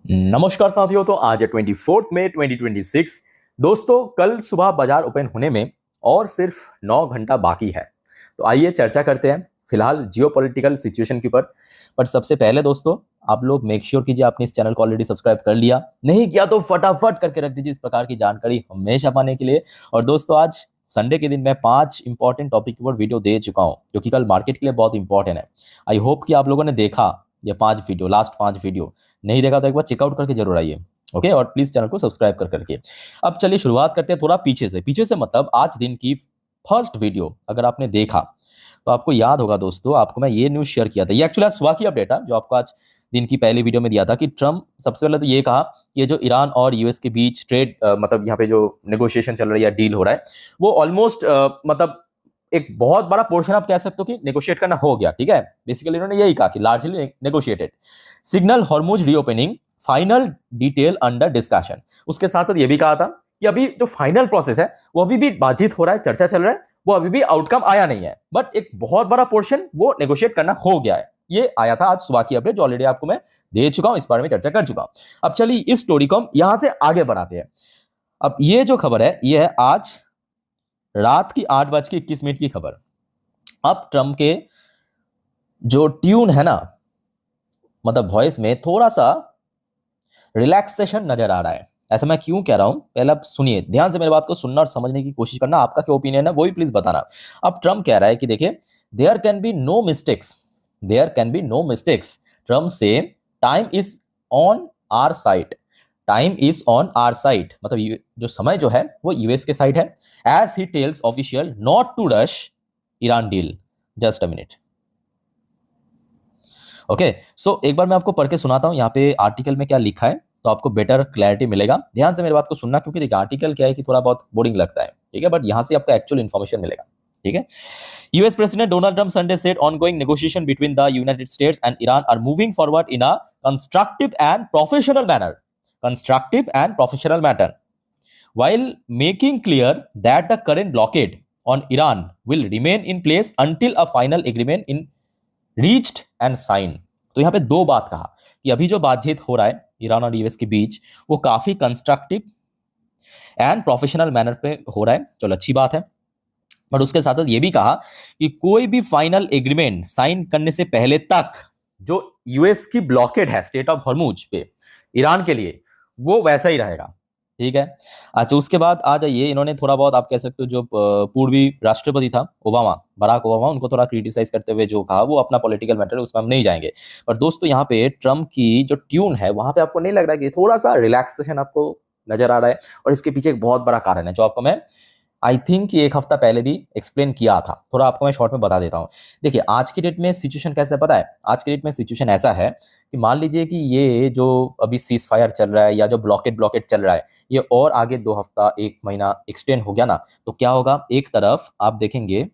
नमस्कार साथियों। तो आज है 24 मई 2026। दोस्तों, कल सुबह बाजार ओपन होने में और सिर्फ 9 घंटा बाकी है। तो आइए चर्चा करते हैं फिलहाल जियोपॉलिटिकल सिचुएशन के ऊपर। बट सबसे पहले दोस्तों, आप लोग मेक श्योर कीजिए आपने इस चैनल को ऑलरेडी सब्सक्राइब कर लिया, नहीं किया तो फटाफट करके रख दीजिए इस प्रकार की जानकारी हमेशा पाने के लिए। और दोस्तों, आज संडे के दिन मैं 5 इंपॉर्टेंट टॉपिक के ऊपर वीडियो दे चुका हूं जो कि कल मार्केट के लिए बहुत इंपॉर्टेंट है। आई होप कि आप लोगों ने देखा ये 5 वीडियो, लास्ट 5 वीडियो। नहीं देखा तो एक बार चेकआउट करके जरूर आइए। ओके, और प्लीज चैनल को सब्सक्राइब कर करके। अब चलिए शुरुआत करते हैं थोड़ा पीछे से मतलब आज दिन की फर्स्ट वीडियो अगर आपने देखा तो आपको याद होगा दोस्तों, आपको मैं ये न्यूज शेयर किया था। ये एक्चुअली आज सुबह की अपडेट है जो आपको आज दिन की पहली वीडियो में दिया था कि ट्रम्प सबसे पहले तो ये कहा कि ये जो ईरान और यूएस के बीच ट्रेड मतलब यहाँ पे जो नेगोशिएशन चल रही है, डील हो रहा है, वो ऑलमोस्ट मतलब एक बहुत बड़ा पोर्शन आप कह सकते हो कि नेगोशिएट करना हो गया। ठीक है, बेसिकली इन्होंने यही कहा कि largely negotiated, signal Hormuz reopening, final detail under discussion. उसके साथ साथ ये भी कहा था कि अभी जो फाइनल प्रोसेस है वो अभी भी बातचीत हो रहा है, चर्चा चल रहा है, वो अभी भी आउटकम आया नहीं है, बट एक बहुत बड़ा पोर्शन वो नेगोशिएट करना हो गया है। ये आया था आज सुबह की अपडेट जो ऑलरेडी आपको मैं दे चुका हूं, इस बारे में चर्चा कर चुका हूं। अब चलिए इस स्टोरी को हम यहां से आगे बढ़ाते हैं। अब ये जो खबर है ये है आज रात की 8:21 की खबर। अब ट्रम्प के जो ट्यून है ना, मतलब वॉइस में थोड़ा सा रिलैक्सेशन नजर आ रहा है। ऐसा मैं क्यों कह रहा हूं, पहले आप सुनिए ध्यान से, मेरी बात को सुनना और समझने की कोशिश करना। आपका क्या ओपिनियन है वो भी प्लीज बताना। अब ट्रम्प कह रहा है कि देखिए, there can be no mistakes, there can be no mistakes. Trump से time is on our side, time is on our side, मतलब जो समय जो है वो यूएस के साइड है। As he tells official not to rush Iran deal. Just a minute. Okay, so एक बार मैं आपको पढ़ के सुनाता हूं यहाँ पे आर्टिकल में क्या लिखा है, तो आपको बेटर क्लैरिटी मिलेगा। ध्यान से मेरी बात को सुनना, क्योंकि देखिए आर्टिकल क्या है कि थोड़ा बहुत बोरिंग लगता है, ठीक है, बट यहां से आपको एक्चुअल इन्फॉर्मेशन मिलेगा। ठीक है, US President Donald Trump Sunday said ongoing negotiation between the United States and Iran are moving forward in a constructive and professional manner. Constructive and professional manner. While making clear that the current blockade on Iran will remain in place until a final agreement in reached and signed. तो यहाँ पे दो बात कहा कि अभी जो बातचीत हो रहा है ईरान और यूएस के बीच वो काफी कंस्ट्रक्टिव एंड प्रोफेशनल मैनर पे हो रहा है। चलो अच्छी बात है, बट उसके साथ साथ ये भी कहा कि कोई भी फाइनल एग्रीमेंट साइन करने से पहले तक जो यूएस की ब्लॉकेड है स्टेट ऑफ हॉर्मुज पे ईरान के लिए, वो वैसा ही रहेगा। ठीक है, अच्छा उसके बाद आ जाइए, इन्होंने थोड़ा बहुत आप कह सकते हो जो पूर्वी राष्ट्रपति था ओबामा, बराक ओबामा, उनको थोड़ा क्रिटिसाइज करते हुए जो कहा वो अपना पॉलिटिकल मैटर है, उसमें हम नहीं जाएंगे। पर दोस्तों यहाँ पे ट्रम्प की जो ट्यून है वहां पे आपको नहीं लग रहा है कि थोड़ा सा रिलैक्सेशन आपको नजर आ रहा है? और इसके पीछे एक बहुत बड़ा कारण है जो आपको मैं आई थिंक एक हफ्ता पहले भी एक्सप्लेन किया था, थोड़ा आपको मैं शॉर्ट में बता देता हूँ। देखिए आज की डेट में सिचुएशन कैसा है पता है? आज की डेट में सिचुएशन ऐसा है कि मान लीजिए कि ये जो अभी सीज फायर चल रहा है या जो ब्लॉकेट चल रहा है, ये और आगे 2 हफ्ता 1 महीना एक्सटेंड हो गया ना, तो क्या होगा, एक तरफ आप देखेंगे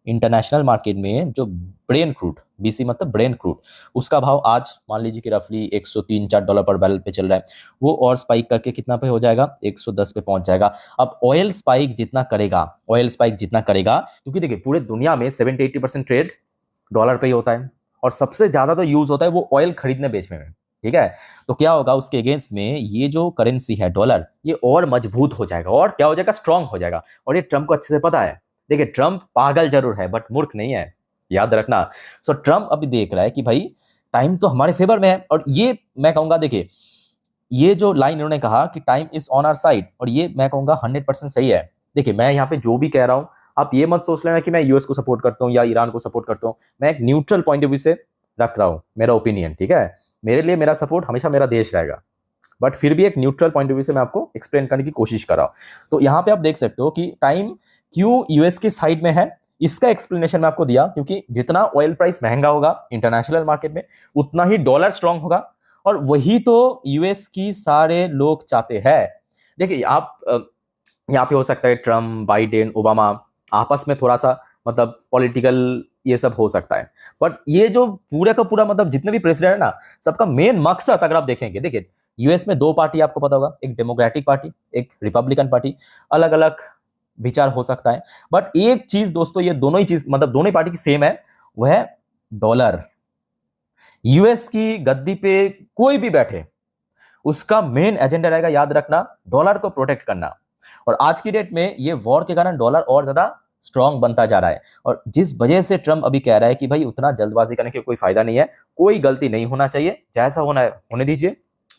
इंटरनेशनल मार्केट में जो ब्रेन क्रूड, बीसी मतलब ब्रेन क्रूड, उसका भाव आज मान लीजिए कि रफली $103-4 पर बैरल पे चल रहा है, वो और स्पाइक करके कितना पे हो जाएगा, 110 पे पहुंच जाएगा। अब ऑयल स्पाइक जितना करेगा, ऑयल स्पाइक जितना करेगा, क्योंकि देखिए पूरे दुनिया में 70-80% ट्रेड डॉलर पे ही होता है और सबसे ज्यादा तो यूज होता है वो ऑयल खरीदने बेचने में। ठीक है, तो क्या होगा उसके अगेंस्ट में ये जो करेंसी है डॉलर, ये और मजबूत हो जाएगा और क्या हो जाएगा, स्ट्रांग हो जाएगा। और ये ट्रम्प को अच्छे से पता है। देखिए ट्रम्प पागल जरूर है बट मूर्ख नहीं है, याद रखना। सो ट्रम्प अभी देख रहा है कि भाई टाइम तो हमारे फेवर में है, और ये मैं कहूंगा, देखिए ये जो लाइन इन्होंने कहा कि time is on our side, और ये मैं कहूंगा 100% सही है। देखिए मैं यहाँ पे जो भी कह रहा हूँ, आप ये मत सोच लेना कि मैं यूएस को सपोर्ट करता हूँ या ईरान को सपोर्ट करता हूँ, मैं एक न्यूट्रल पॉइंट ऑफ व्यू से रख रहा हूँ मेरा ओपिनियन। ठीक है, मेरे लिए मेरा सपोर्ट हमेशा मेरा देश रहेगा, बट फिर भी एक न्यूट्रल पॉइंट ऑफ व्यू से मैं आपको एक्सप्लेन करने की कोशिश कर रहा हूं। तो यहाँ पे आप देख सकते हो कि टाइम क्यों यूएस की साइड में है, इसका एक्सप्लेनेशन मैं आपको दिया, क्योंकि जितना ऑयल प्राइस महंगा होगा इंटरनेशनल मार्केट में, उतना ही डॉलर स्ट्रांग होगा, और वही तो यूएस की सारे लोग चाहते हैं। देखिए आप यहाँ पे हो सकता है ट्रम्प, बाइडेन, ओबामा आपस में थोड़ा सा मतलब पॉलिटिकल ये सब हो सकता है, बट ये जो पूरा का पूरा मतलब जितने भी प्रेसिडेंट है ना, सबका मेन मकसद अगर आप देखेंगे, देखिए यूएस में 2 पार्टी आपको पता होगा, एक डेमोक्रेटिक पार्टी, एक रिपब्लिकन पार्टी, अलग अलग विचार हो सकता है, बट एक चीज दोस्तों, ये दोनों ही चीज मतलब दोनों ही पार्टी की सेम है, वह है डॉलर। यूएस की गद्दी पे कोई भी बैठे, उसका मेन एजेंडा रहेगा, याद रखना, डॉलर को प्रोटेक्ट करना। और आज की डेट में ये वॉर के कारण डॉलर और ज्यादा स्ट्रांग बनता जा रहा है। और जिस वजह से ट्रम्प अभी कह रहा है कि भाई उतना जल्दबाजी करने की कोई फायदा नहीं है, कोई गलती नहीं होना चाहिए, जैसा होना है होने दीजिए,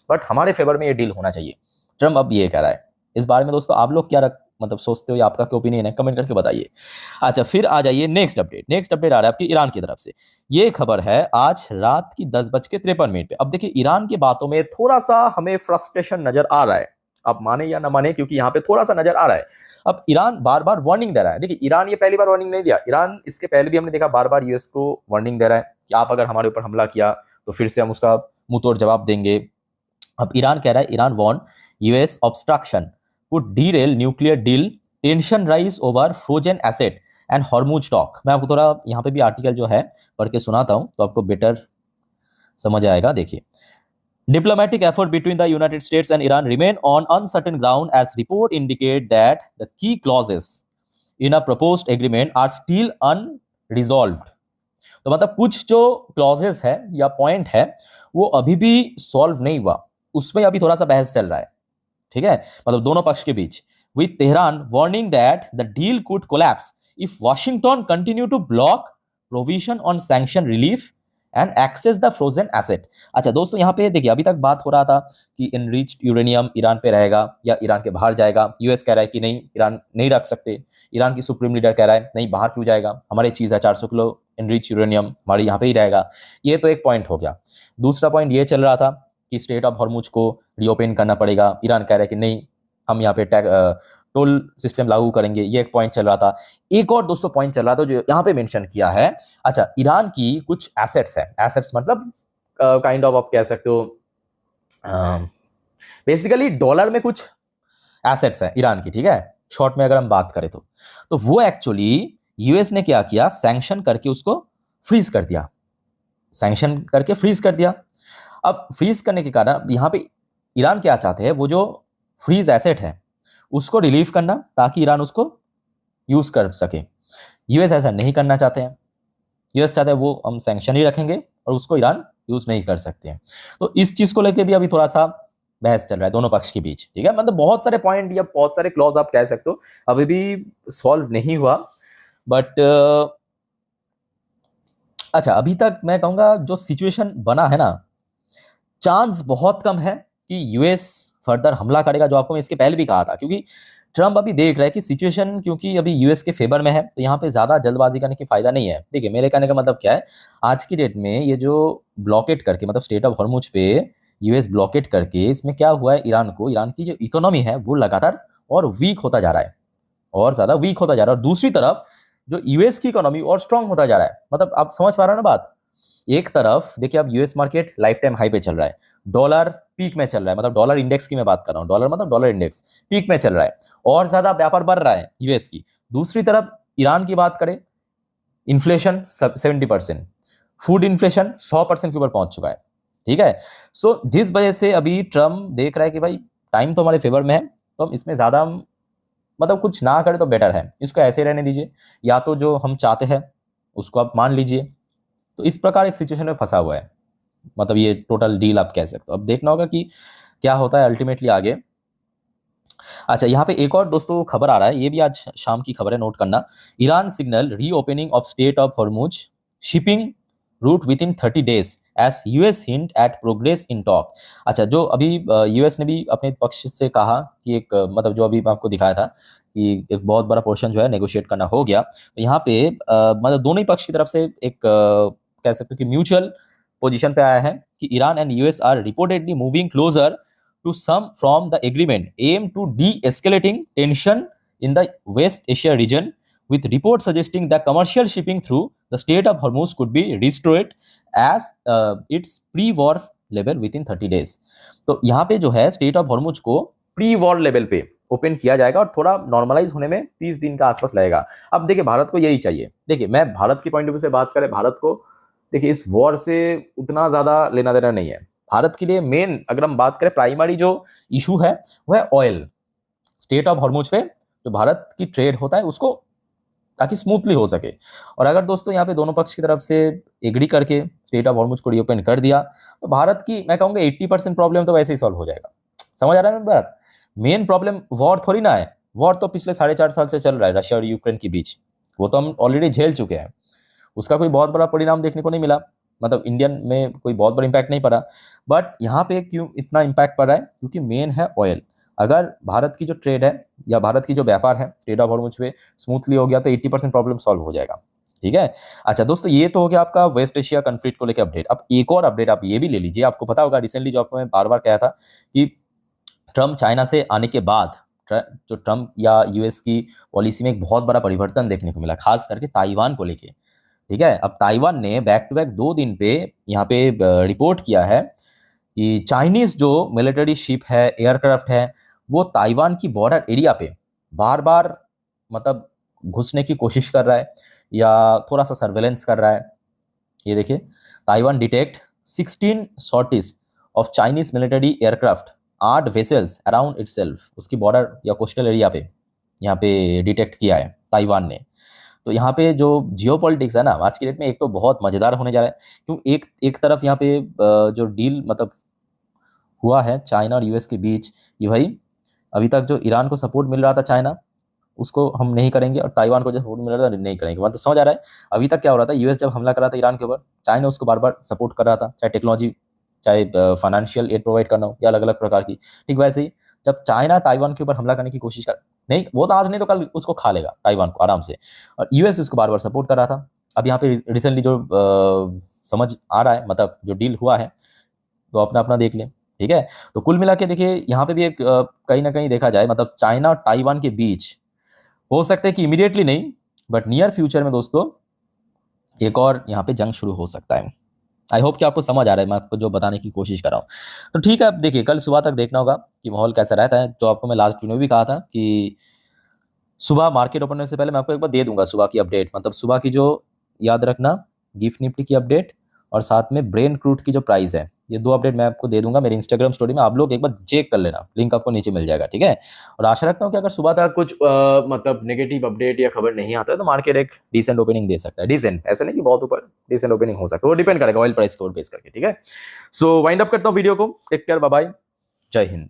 बट हमारे फेवर में ये डील होना चाहिए। ट्रम्प अब ये कह रहा है। इस बारे में दोस्तों आप लोग क्या मतलब सोचते हो या आपका क्या ओपिनियन है, कमेंट करके बताइए। अच्छा, फिर आ जाइए नेक्स्ट अपडेट। नेक्स्ट अपडेट आ रहा है आपकी ईरान की तरफ से। ये खबर है आज रात की 10:53 पे। अब देखिए, ईरान की बातों में थोड़ा सा हमें फ्रस्ट्रेशन नजर आ रहा है, आप माने या ना माने, क्योंकि यहाँ पे थोड़ा सा नजर आ रहा है। अब ईरान बार बार वार्निंग दे रहा है। देखिए, ईरान ये पहली बार वार्निंग नहीं दिया, ईरान इसके पहले भी हमने देखा बार बार यूएस को वार्निंग दे रहा है कि आप अगर हमारे ऊपर हमला किया तो फिर से हम उसका मुंह तोड़ जवाब देंगे। अब ईरान कह रहा है, Iran warn US obstruction would derail nuclear deal, tension rise over frozen asset and Hormuz talk. मैं आपको थोड़ा यहाँ पे भी आर्टिकल जो है पढ़ के सुनाता हूं तो आपको बेटर समझ आएगा। देखिए, diplomatic effort between the United States and Iran remain on uncertain ground as report indicate that the key clauses in a proposed agreement are still unresolved। तो मतलब कुछ जो क्लॉजेस है या पॉइंट है वो अभी भी सॉल्व नहीं हुआ, उसमें अभी थोड़ा सा बहस चल रहा है। ठीक है, मतलब दोनों पक्ष के बीच। With Tehran warning that the deal could collapse if Washington continue to block provision on sanction relief and access the frozen asset. अच्छा दोस्तों, यहाँ पे देखिए, अभी तक बात हो रहा था कि इनरिच्ड यूरेनियम ईरान पे रहेगा या ईरान के बाहर जाएगा। यूएस कह रहा है कि नहीं, ईरान नहीं रख सकते। ईरान की सुप्रीम लीडर कह रहा है नहीं, बाहर क्यों जाएगा, हमारी चीज है 400 किलो इनरिच यूरेनियम हमारे यहाँ पे ही रहेगा। ये तो एक पॉइंट हो गया। दूसरा पॉइंट ये चल रहा था कि स्टेट ऑफ हॉर्मुज को रीओपन करना पड़ेगा। ईरान कह रहा है कि नहीं, हम यहाँ पे टोल सिस्टम लागू करेंगे। ये एक पॉइंट चल रहा था। एक और दोस्तों पॉइंट चल रहा था जो यहाँ पे मेंशन किया है। अच्छा, ईरान की कुछ एसेट्स है, एसेट्स मतलब काइंड ऑफ आप कह सकते हो, बेसिकली डॉलर में कुछ एसेट्स है ईरान की। ठीक है, शॉर्ट में अगर हम बात करें तो वो एक्चुअली यूएस ने क्या किया, सैंक्शन करके उसको फ्रीज कर दिया। सैंक्शन करके फ्रीज कर दिया। अब फ्रीज करने के कारण यहाँ पे ईरान क्या चाहते हैं, वो जो फ्रीज एसेट है उसको रिलीव करना ताकि ईरान उसको यूज कर सके। यूएस ऐसा नहीं करना चाहते हैं। यूएस चाहते हैं वो हम सैंक्शन ही रखेंगे और उसको ईरान यूज नहीं कर सकते हैं। तो इस चीज को लेकर भी अभी थोड़ा सा बहस चल रहा है दोनों पक्ष के बीच। ठीक है, मतलब बहुत सारे पॉइंट या बहुत सारे क्लॉज आप कह सकते हो अभी भी सॉल्व नहीं हुआ। बट अच्छा, अभी तक मैं कहूंगा जो सिचुएशन बना है ना, चांस बहुत कम है कि यूएस फर्दर हमला करेगा, जो आपको मैं इसके पहले भी कहा था। क्योंकि ट्रम्प अभी देख रहा है कि सिचुएशन क्योंकि अभी यूएस के फेवर में है, तो यहाँ पे ज्यादा जल्दबाजी करने की फायदा नहीं है। देखिए, मेरे कहने का मतलब क्या है, आज की डेट में ये जो ब्लॉकेट करके, मतलब स्टेट ऑफ हॉर्मुज पे यूएस ब्लॉकेट करके, इसमें क्या हुआ है, ईरान को, ईरान की जो इकोनॉमी है वो लगातार और वीक होता जा रहा है, और ज्यादा वीक होता जा रहा है। और दूसरी तरफ जो यूएस की इकोनॉमी और स्ट्रांग होता जा रहा है। मतलब आप समझ पा रहे हो ना बात। एक तरफ देखिए, अब US market life time high पे चल रहा है, डॉलर पीक में चल रहा है, मतलब डॉलर इंडेक्स की मैं बात कर रहा हूँ, डॉलर मतलब डॉलर इंडेक्स पीक में चल रहा है और ज्यादा व्यापार बढ़ रहा है यूएस की। दूसरी तरफ ईरान की बात करें, इन्फ्लेशन 70%, फूड इन्फ्लेशन 100% के ऊपर पहुंच चुका है। ठीक है, सो जिस वजह से अभी ट्रम्प देख रहा है कि भाई टाइम तो हमारे फेवर में है, तो हम इसमें ज्यादा मतलब कुछ ना करें तो बेटर है, इसको ऐसे रहने दीजिए, या तो जो हम चाहते हैं उसको आप मान लीजिए। तो इस प्रकार एक सिचुएशन में फंसा हुआ है, मतलब ये टोटल डील आप कह सकते हो। अब देखना होगा कि क्या होता है अल्टीमेटली आगे। अच्छा, यहाँ पे एक और दोस्तों खबर आ रहा है, ये भी आज शाम की खबर है, नोट करना। Iran signal reopening of state of Hormuz shipping route within 30 days as US hint at progress in talk. अच्छा, जो अभी यूएस ने भी अपने पक्ष से कहा कि एक मतलब जो अभी मैं आपको दिखाया था कि एक बहुत बड़ा पोर्शन जो है नेगोशिएट करना हो गया। तो यहाँ पे मतलब दोनों ही पक्ष की तरफ से एक कह सकते हो कि म्यूचुअल पोजीशन पे आया है कि Iran and US are reportedly moving closer to some from the agreement aim to de-escalating tension in the West Asia region, with reports suggesting that commercial shipping through the Strait of Hormuz could be restored as its pre-war level within 30 days। तो यहाँ पे जो है state of Hormuz को pre war level पे open किया जाएगा और थोड़ा नॉर्मलाइज होने में 30 दिन का आसपास लगेगा। अब देखिए, भारत को यही चाहिए। देखिए, मैं भारत की पॉइंट ऑफ व्यू से बात करें, भारत को देखिए इस वॉर से उतना ज्यादा लेना देना नहीं है। भारत के लिए मेन अगर हम बात करें प्राइमरी जो इशू है वो है ऑयल। स्टेट ऑफ हॉर्मुज पे जो भारत की ट्रेड होता है उसको ताकि स्मूथली हो सके। और अगर दोस्तों यहाँ पे दोनों पक्ष की तरफ से एग्री करके स्ट्रेट ऑफ हॉर्मुज को रीओपन कर दिया तो भारत की मैं कहूँगा 80% प्रॉब्लम तो वैसे ही सॉल्व हो जाएगा। समझ आ रहा है ना बात? मेन प्रॉब्लम वॉर थोड़ी ना है, वॉर तो पिछले 4.5 साल से चल रहा है रशिया और यूक्रेन के बीच, वो तो हम ऑलरेडी झेल चुके हैं, उसका कोई बहुत बड़ा परिणाम देखने को नहीं मिला, मतलब इंडियन में कोई बहुत बड़ा इंपैक्ट नहीं पड़ा। बट यहाँ पे क्यों इतना इंपैक्ट पड़ रहा है? क्योंकि मेन है ऑयल। अगर भारत की जो ट्रेड है या भारत की जो व्यापार है स्ट्रेट ऑफ हॉर्मुज पे स्मूथली हो गया तो 80% प्रॉब्लम सॉल्व हो जाएगा। ठीक है। अच्छा दोस्तों, ये तो हो गया आपका वेस्ट एशिया कन्फ्लिक्ट को लेकर अपडेट। अब एक और अपडेट आप ये भी ले लीजिए। आपको पता होगा रिसेंटली जो आपको मैं बार बार कहा था कि ट्रम्प चाइना से आने के बाद जो ट्रम्प या यूएस की पॉलिसी में एक बहुत बड़ा परिवर्तन देखने को मिला, खास करके ताइवान को लेके। ठीक है। अब ताइवान ने बैक टू बैक 2 दिन पे यहाँ पे रिपोर्ट किया है कि चाइनीज जो मिलिट्री शिप है, एयरक्राफ्ट है, वो ताइवान की बॉर्डर एरिया पे बार बार मतलब घुसने की कोशिश कर रहा है या थोड़ा सा सर्वेलेंस कर रहा है। ये देखिए, Taiwan detect 16 sorties of Chinese military aircraft 8 vessels around itself, उसकी बॉर्डर या कोस्टल एरिया पे यहाँ पे डिटेक्ट किया है ताइवान ने। तो यहाँ पे जो जियोपॉलिटिक्स है ना आज की डेट में, एक तो बहुत मजेदार होने जा रहा है। क्यों एक तरफ यहाँ पे जो डील मतलब हुआ है चाइना और यूएस के बीच कि भाई अभी तक जो ईरान को सपोर्ट मिल रहा था चाइना, उसको हम नहीं करेंगे, और ताइवान को जो सपोर्ट मिल रहा था नहीं करेंगे। मतलब समझ आ रहा है अभी तक क्या हो रहा था? यूएस जब हमला कर रहा था ईरान के ऊपर, चाइना उसको बार बार सपोर्ट कर रहा था, चाहे टेक्नोलॉजी, चाहे फाइनेंशियल एड प्रोवाइड करना हो या अलग अलग प्रकार की। ठीक वैसे ही जब चाइना ताइवान के ऊपर हमला करने की कोशिश कर, नहीं वो तो आज नहीं तो कल उसको खा लेगा ताइवान को आराम से, और यूएस उसको बार बार सपोर्ट कर रहा था। अब यहाँ पे रिसेंटली जो समझ आ रहा है, मतलब जो डील हुआ है, तो अपना अपना देख लें। ठीक है। तो कुल मिला के देखिए यहाँ पे भी एक कहीं ना कहीं देखा जाए, मतलब चाइना और ताइवान के बीच हो सकता है कि इमीडिएटली नहीं, बट नियर फ्यूचर में दोस्तों एक और यहाँ पे जंग शुरू हो सकता है। आई होप कि आपको समझ आ रहा है मैं आपको जो बताने की कोशिश कर रहा हूँ। तो ठीक है, अब देखिए कल सुबह तक देखना होगा कि माहौल कैसा रहता है। जो आपको मैं लास्ट वीडियो में भी कहा था कि सुबह मार्केट ओपन होने से पहले मैं आपको एक बार दे दूंगा सुबह की अपडेट, मतलब सुबह की जो, याद रखना, गिफ्ट निफ्टी की अपडेट और साथ में ब्रेन क्रूड की जो प्राइस है, ये 2 अपडेट मैं आपको दे दूंगा मेरे इंस्टाग्राम स्टोरी में। आप लोग एक बार चेक कर लेना, लिंक आपको नीचे मिल जाएगा। ठीक है। और आशा रखता हूँ कि अगर सुबह तक कुछ मतलब नेगेटिव अपडेट या खबर नहीं आता है तो मार्केट एक डिसेंट ओपनिंग दे सकता है। डिसेंट ऐसे नहीं कि बहुत ऊपर, डिसेंट ओपनिंग हो सकता है, वो डिपेंड करेगा ऑयल प्राइस को बेस करके। ठीक है। सो वाइंड अप करता हूँ वीडियो को। टेक केयर, बाय बाय, जय हिंद।